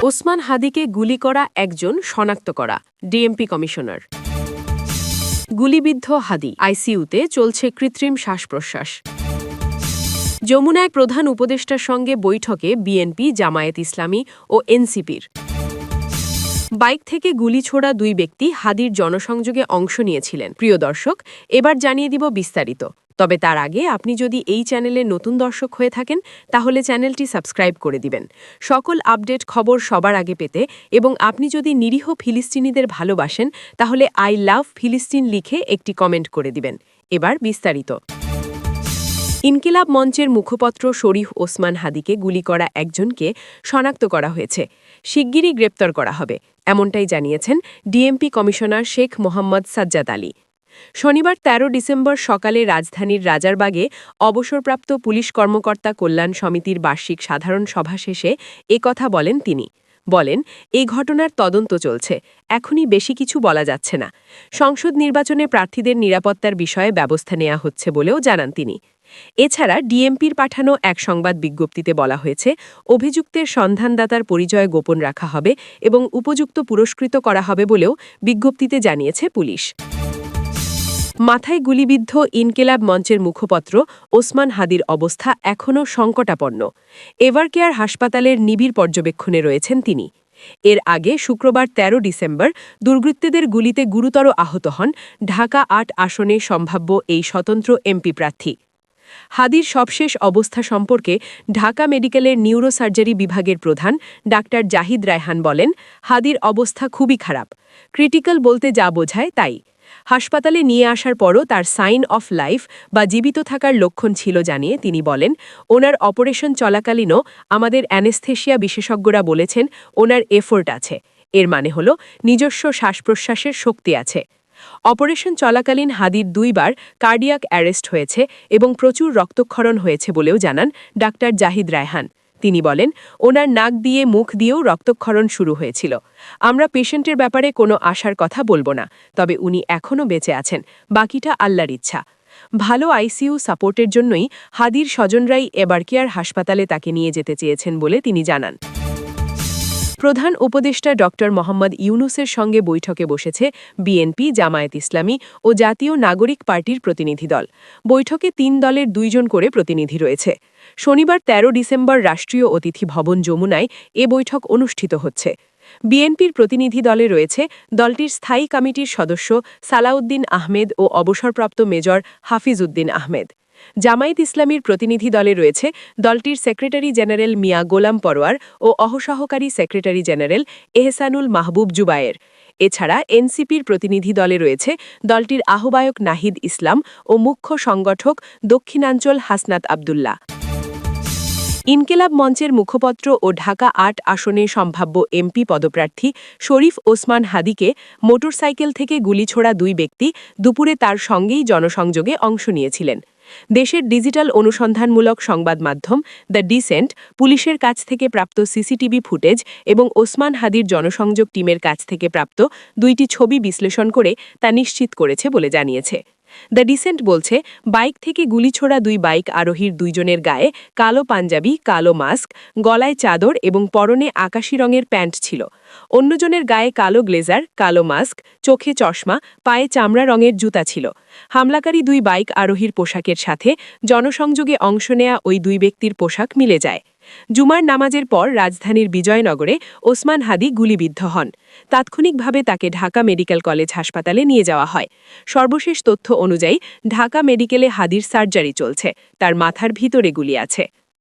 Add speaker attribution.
Speaker 1: ওসমান হাদিকে গুলি করা একজন শনাক্ত করা ডিএমপি কমিশনার। গুলিবিদ্ধ হাদি, আইসিইউতে চলছে কৃত্রিম শ্বাস-প্রশ্বাস। যমুনায় প্রধান উপদেষ্টার সঙ্গে বৈঠকে বিএনপি, জামায়াত ইসলামী ও এনসিপির। বাইক থেকে গুলি ছোড়া দুই ব্যক্তি হাদির জনসংযোগে অংশ নিয়েছিলেন। প্রিয় দর্শক, এবার জানিয়ে দিব বিস্তারিত। তবে তার আগে আপনি যদি এই চ্যানেলে নতুন দর্শক হয়ে থাকেন তাহলে চ্যানেলটি সাবস্ক্রাইব করে দিবেন সকল আপডেট খবর সবার আগে পেতে। এবং আপনি যদি নিরীহ ফিলিস্তিনিদের ভালোবাসেন তাহলে আই লাভ ফিলিস্তিন লিখে একটি কমেন্ট করে দিবেন। এবার বিস্তারিত। ইনকিলাব মঞ্চের মুখপত্র শরীফ ওসমান হাদিকে গুলি করা একজনকে শনাক্ত করা হয়েছে। শিগগিরই গ্রেপ্তার করা হবে, এমনটাই জানিয়েছেন ডিএমপি কমিশনার শেখ মোহাম্মদ সাজ্জাদ আলী। শনিবার ১৩ ডিসেম্বর সকালে রাজধানীর রাজারবাগে অবসরপ্রাপ্ত পুলিশ কর্মকর্তা কল্যাণ সমিতির বার্ষিক সাধারণ সভা শেষে একথা বলেন তিনি। বলেন, এই ঘটনার তদন্ত চলছে, এখনই বেশি কিছু বলা যাচ্ছে না। সংসদ নির্বাচনে প্রার্থীদের নিরাপত্তার বিষয়ে ব্যবস্থা নেওয়া হচ্ছে বলেও জানান তিনি। এছাড়া ডিএমপির পাঠানো এক সংবাদ বিজ্ঞপ্তিতে বলা হয়েছে, অভিযুক্তের সন্ধানদাতার পরিচয় গোপন রাখা হবে এবং উপযুক্ত পুরস্কৃত করা হবে বলেও বিজ্ঞপ্তিতে জানিয়েছে পুলিশ। মাথায় গুলিবিদ্ধ ইনকিলাব মঞ্চের মুখপত্র ওসমান হাদির অবস্থা এখনও সংকটাপন্ন। এভারকেয়ার হাসপাতালের নিবিড় পর্যবেক্ষণে রয়েছেন তিনি। এর আগে শুক্রবার ১৩ ডিসেম্বর দুর্বৃত্তদের গুলিতে গুরুতর আহত হন ঢাকা ৮ আসনে সম্ভাব্য এই স্বতন্ত্র এমপি প্রার্থী। হাদির সবশেষ অবস্থা সম্পর্কে ঢাকা মেডিকেলের নিউরোসার্জারি বিভাগের প্রধান ডাক্তার জাহিদ রায়হান বলেন, হাদির অবস্থা খুবই খারাপ। ক্রিটিক্যাল বলতে যা বোঝায় তাই। হাসপাতালে নিয়ে আসার পরও তার সাইন অফ লাইফ বা জীবিত থাকার লক্ষণ ছিল জানিয়ে তিনি বলেন, ওনার অপারেশন চলাকালীনও আমাদের অ্যানেস্থেশিয়া বিশেষজ্ঞরা বলেছেন ওনার এফোর্ট আছে। এর মানে হল নিজস্ব শ্বাস-প্রশ্বাসের শক্তি আছে। অপারেশন চলাকালীন হাদির ২ বার কার্ডিয়াক অ্যারেস্ট হয়েছে এবং প্রচুর রক্তক্ষরণ হয়েছে বলেও জানান ডাক্তার জাহিদ রায়হান। তিনি বলেন, ওনার নাক দিয়ে মুখ দিয়েও রক্তক্ষরণ শুরু হয়েছিল। আমরা পেশেন্টের ব্যাপারে কোনো আশার কথা বলবো না, তবে উনি এখনও বেঁচে আছেন, বাকিটা আল্লাহর ইচ্ছা। ভালো আইসিইউ সাপোর্টের জন্যই হাদির স্বজনরাই এভারকেয়ার হাসপাতালে তাকে নিয়ে যেতে চেয়েছেন বলে তিনি জানান। প্রধান উপদেষ্টা ড মোহাম্মদ ইউনূসের সঙ্গে বৈঠকে বসেছে বিএনপি, জামায়াত ইসলামী ও জাতীয় নাগরিক পার্টির প্রতিনিধি দল। বৈঠকে ৩ দলের ২ জন করে প্রতিনিধি রয়েছে। শনিবার ১৩ ডিসেম্বর রাষ্ট্রীয় অতিথি ভবন যমুনায় এ বৈঠক অনুষ্ঠিত হচ্ছে। বিএনপির প্রতিনিধি দলে রয়েছে দলটির স্থায়ী কমিটির সদস্য সালাউদ্দিন আহমেদ ও অবসরপ্রাপ্ত মেজর হাফিজ উদ্দিন আহমেদ। জামায়াত ইসলামীর প্রতিনিধি দলে রয়েছে দলটির সেক্রেটারি জেনারেল মিয়া গোলাম পরোয়ার ও অহসহকারী সেক্রেটারি জেনারেল এহসানুল মাহবুব জুবায়ের। এছাড়া এনসিপির প্রতিনিধি দলে রয়েছে দলটির আহ্বায়ক নাহিদ ইসলাম ও মুখ্য সংগঠক দক্ষিণাঞ্চল হাসনাত আবদুল্লাহ। ইনকিলাব মঞ্চের মুখপত্র ও ঢাকা ৮ আসনে সম্ভাব্য এমপি পদপ্রার্থী শরীফ ওসমান হাদিকে মোটরসাইকেল থেকে গুলি ছোড়া ২ ব্যক্তি দুপুরে তার সঙ্গেই জনসংযোগে অংশ নিয়েছিলেন। দেশের ডিজিটাল অনুসন্ধানমূলক সংবাদ মাধ্যম দ্য ডিসেন্ট পুলিশের কাছ থেকে প্রাপ্ত সিসিটিভি ফুটেজ এবং ওসমান হাদির জনসংযোগ টিমের কাছ থেকে প্রাপ্ত ২টি ছবি বিশ্লেষণ করে তা নিশ্চিত করেছে বলে জানিয়েছে। দ্য ডিসেন্ট বলছে, বাইক থেকে গুলি ছোড়া ২ বাইক আরোহীর ২ জনের গায়ে কালো পাঞ্জাবি, কালো মাস্ক, গলায় চাদর এবং পরনে আকাশি রঙের প্যান্ট ছিল। অন্যজনের গায়ে কালো গ্লেজার, কালো মাস্ক, চোখে চশমা, পায়ে চামড়া রঙের জুতা ছিল। হামলাকারী ২ বাইক আরোহীর পোশাকের সাথে জনসংযোগে অংশ নেয়া ওই ২ ব্যক্তির পোশাক মিলে যায়। জুমার নামাজের পর রাজধানীর বিজয়নগরে ওসমান হাদি গুলিবিদ্ধ হন। তাৎক্ষণিকভাবে তাকে ঢাকা মেডিকেল কলেজ হাসপাতালে নিয়ে যাওয়া হয়। সর্বশেষ তথ্য অনুযায়ী ঢাকা মেডিকেলে হাদির সার্জারি চলছে, তার মাথার ভিতরে গুলি আছে।